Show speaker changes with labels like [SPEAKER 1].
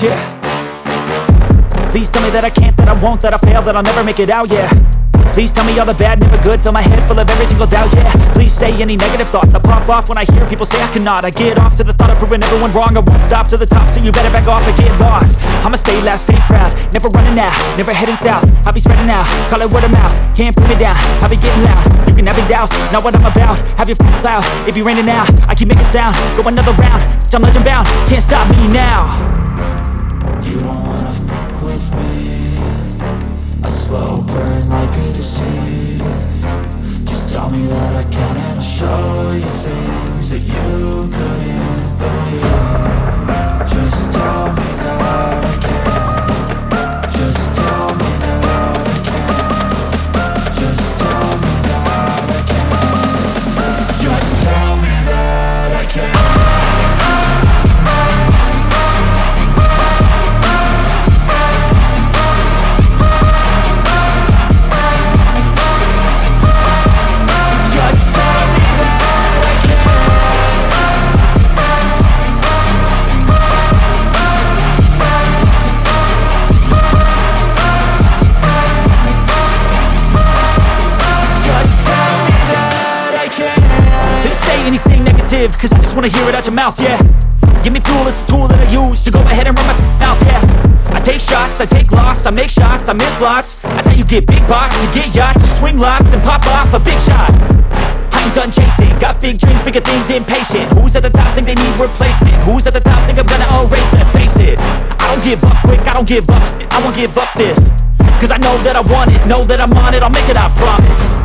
[SPEAKER 1] Yeah. Please tell me that I can't, that I won't, that I fail, that I'll never make it out, yeah. Please tell me all the bad, never good, fill my head full of every single doubt, yeah. Please say any negative thoughts, I pop off when I hear people say I cannot. I get off to the thought of proving everyone wrong, I won't stop to the top, so you better back off and get lost. I'ma stay loud, stay proud, never running out, never heading south. I'll be spreading out, call it word of mouth, can't put me down, I'll be getting loud. You can have your doubts, not what I'm about, have your cloud, it be raining now, I keep making sound, go another round, I'm legend bound, can't stop me now.
[SPEAKER 2] You don't wanna fuck with me, a slow burn like a disease. Just tell me that I can and I'll show you things that you couldn't believe. Just tell me that I can. Just tell me that I can. Just tell me that I can. Just tell me that I can.
[SPEAKER 1] Cause I just wanna hear it out your mouth, yeah. Give me fuel, it's a tool that I use to go ahead and run my mouth, yeah. I take shots, I take loss, I make shots, I miss lots. That's how you get big box, you get yachts, you swing lots and pop off a big shot. I ain't done chasing, got big dreams, bigger things, impatient. Who's at the top think they need replacement? Who's at the top think I'm gonna erase them? Face it, I don't give up quick, I don't give up, I won't give up this. Cause I know that I want it, know that I'm on it, I'll make it, I promise.